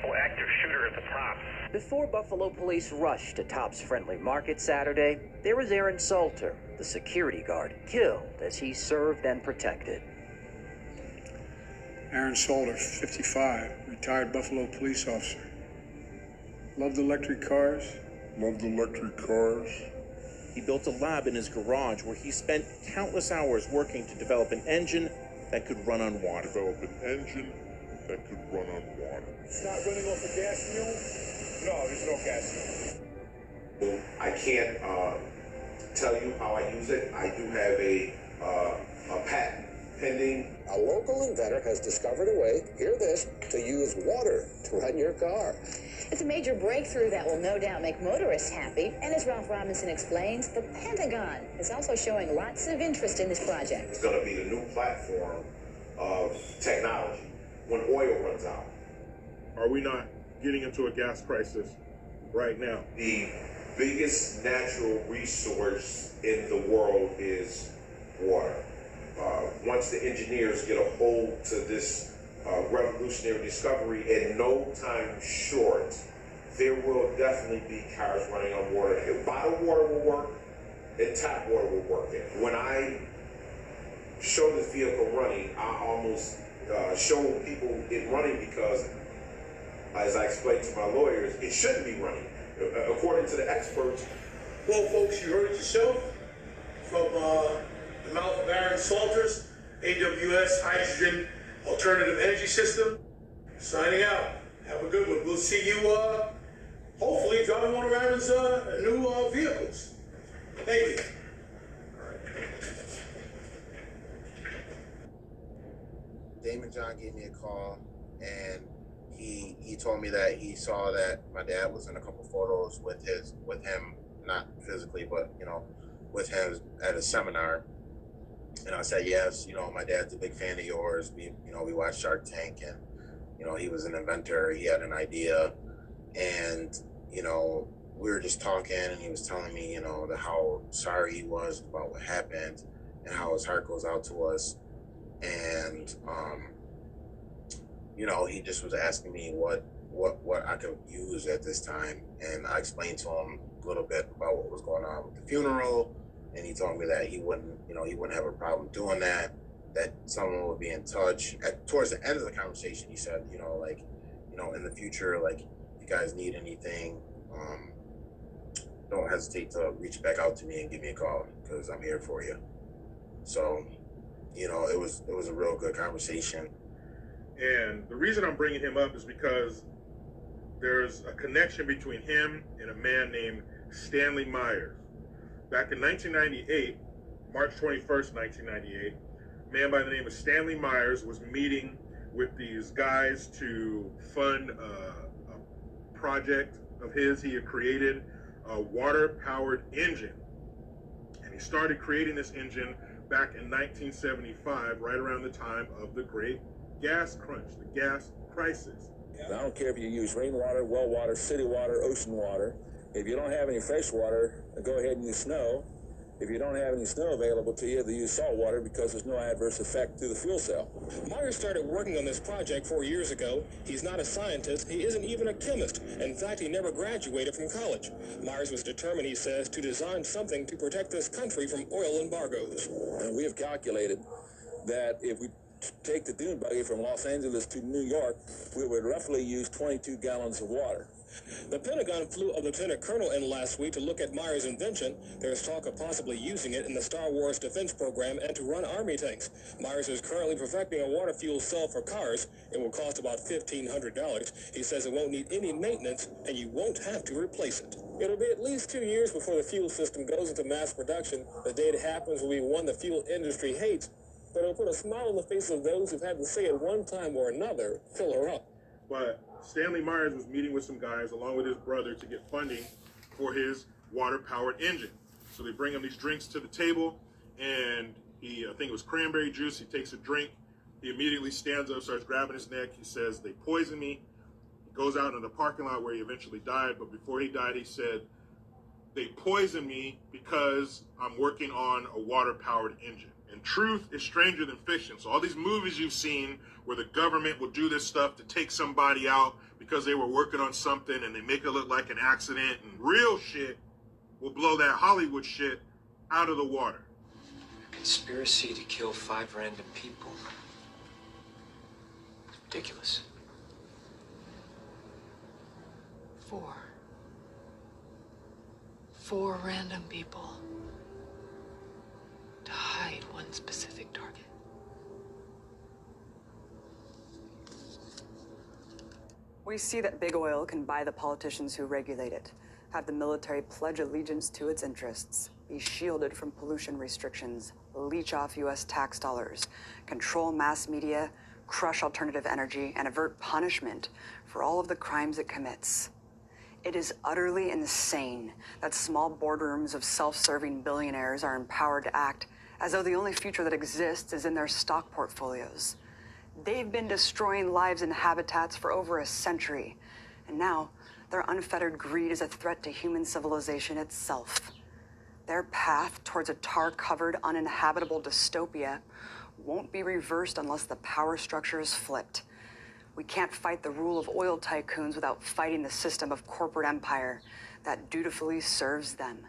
possible active shooter at the top. Before Buffalo police rushed to Top's Friendly Market Saturday, there was Aaron Salter, the security guard, killed as he served and protected. Aaron Salter, 55, retired Buffalo police officer. Loved electric cars. He built a lab in his garage where he spent countless hours working to develop an engine that could run on water. It's not running off of gas fuel? No, there's no gas fuel. I can't tell you how I use it. I do have a patent pending. A local inventor has discovered a way, hear this, to use water to run your car. It's a major breakthrough that will no doubt make motorists happy. And as Ralph Robinson explains, the Pentagon is also showing lots of interest in this project. It's going to be the new platform of technology when oil runs out. Are we not getting into a gas crisis right now? The biggest natural resource in the world is water. Once the engineers get a hold to this revolutionary discovery, in no time short, there will definitely be cars running on water. And bottled water will work, and tap water will work. When I show this vehicle running, I almost show people it running because, as I explained to my lawyers, it shouldn't be running. According to the experts. Well, folks, you heard it yourself from the mouth of Aaron Salters, AWS Hydrogen Alternative Energy System. Signing out. Have a good one. We'll see you, hopefully, driving one of Aaron's new vehicles. Thank you. Damon John gave me a call, and he told me that he saw that my dad was in a couple photos with him, not physically, but with him at a seminar. And I said, yes, my dad's a big fan of yours. We watched Shark Tank, and he was an inventor. He had an idea, and we were just talking, and he was telling me how sorry he was about what happened, and how his heart goes out to us. And he just was asking me what I could use at this time, and I explained to him a little bit about what was going on with the funeral, and he told me that he wouldn't have a problem doing that someone would be in touch. Towards the end of the conversation, he said, in the future, like, if you guys need anything, don't hesitate to reach back out to me and give me a call, because I'm here for you. So, it was a real good conversation. And the reason I'm bringing him up is because there's a connection between him and a man named Stanley Myers. Back in 1998, March 21st, 1998, a man by the name of Stanley Myers was meeting with these guys to fund a project of his. He had created a water-powered engine. And he started creating this engine back in 1975, right around the time of the Great Gas Crunch, the gas crisis. I don't care if you use rainwater, well water, city water, ocean water. If you don't have any fresh water, go ahead and use snow. If you don't have any snow available to you, they use salt water because there's no adverse effect to the fuel cell. Myers started working on this project 4 years ago. He's not a scientist. He isn't even a chemist. In fact, he never graduated from college. Myers was determined, he says, to design something to protect this country from oil embargoes. And we have calculated that if we take the dune buggy from Los Angeles to New York, we would roughly use 22 gallons of water. The Pentagon flew a lieutenant colonel in last week to look at Myers' invention. There's talk of possibly using it in the Star Wars defense program and to run army tanks. Myers is currently perfecting a water fuel cell for cars. It will cost about $1,500. He says it won't need any maintenance, and you won't have to replace it. It'll be at least 2 years before the fuel system goes into mass production. The day it happens will be one the fuel industry hates, but it'll put a smile on the face of those who've had to say at one time or another, fill her up. But Stanley Myers was meeting with some guys along with his brother to get funding for his water-powered engine. So they bring him these drinks to the table, and I think it was cranberry juice. He takes a drink. He immediately stands up, starts grabbing his neck. He says, "They poisoned me." He goes out into the parking lot where he eventually died. But before he died, he said, "They poisoned me because I'm working on a water-powered engine." And truth is stranger than fiction. So all these movies you've seen where the government will do this stuff to take somebody out because because they were working on something and they make it look like an accident, and real shit will blow that Hollywood shit out of the water. Conspiracy to kill 5 random people. Ridiculous. 4 random people to hide one specific target. We see that big oil can buy the politicians who regulate it, have the military pledge allegiance to its interests, be shielded from pollution restrictions, leech off U.S. tax dollars, control mass media, crush alternative energy, and avert punishment for all of the crimes it commits. It is utterly insane that small boardrooms of self-serving billionaires are empowered to act as though the only future that exists is in their stock portfolios. They've been destroying lives and habitats for over a century, and now their unfettered greed is a threat to human civilization itself. Their path towards a tar-covered, uninhabitable dystopia won't be reversed unless the power structure is flipped. We can't fight the rule of oil tycoons without fighting the system of corporate empire that dutifully serves them.